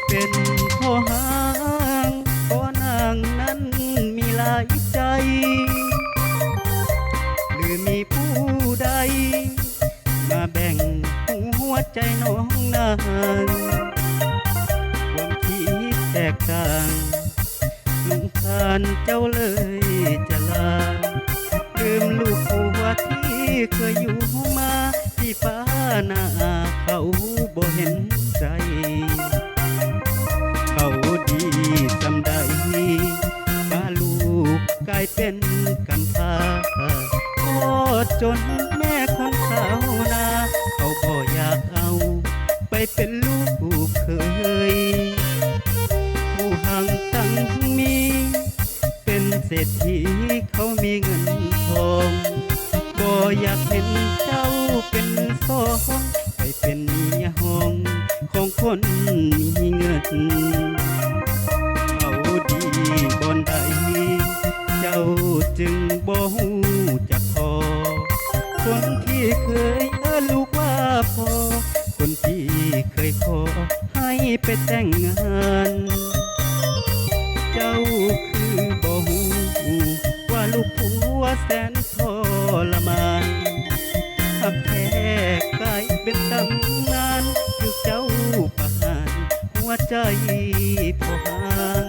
เป็นพ่อหางพ่อนางนั้นมีหลายใจหรือมีผู้ใดมาแบ่งหัวใจน้องนางความคิดแตกต่างลงคานเจ้าเลยจะลาลืมลูกผัวที่เคยอยู่มาที่ป้านาเขาบ่เห็นใจเขาดีสำใดพาลูกกลายเป็นกำพร้าพ่อจนแม่ของเขานาเขาบ่อยากเอาไปเป็นลูกเคยผู้ห่างตั้งมีเป็นเศรษฐีเขามีเงินทองบ่อยากเห็นเจ้าเป็นสองไปเป็นเมียห้องของคนมีเงินเขาดีบ่อนใดเจ้าจึงบ่ฮู้จักพอคนที่เคยลูกว่าพ่อคนที่เคยขอให้ไปแต่งงานเจ้าคือบ่ฮู้ว่าลูกผัวแสนทรมานหักแท้กลายเป็นตำนานคือเจ้าประหารหัวใจพ่อหาง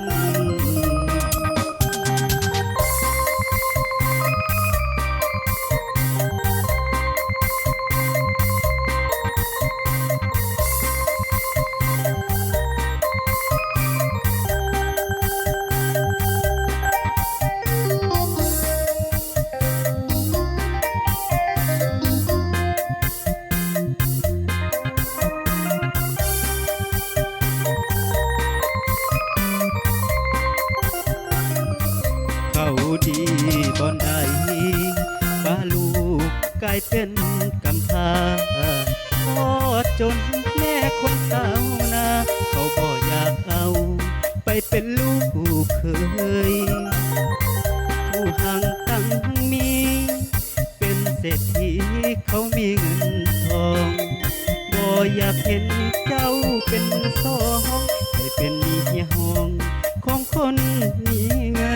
เขาดีบ่อนใดป้าลูกกลายเป็นกำพร้าพ่อจนแม่คนสาวนาเขาบ่อยากเอาไปเป็นลูกเคยผู้ห่างตั้งมีเป็นเศรษฐีเขามีเงินทองบ่อยากเห็นเจ้าเป็นสองให้เป็นเมียห้องของคนมี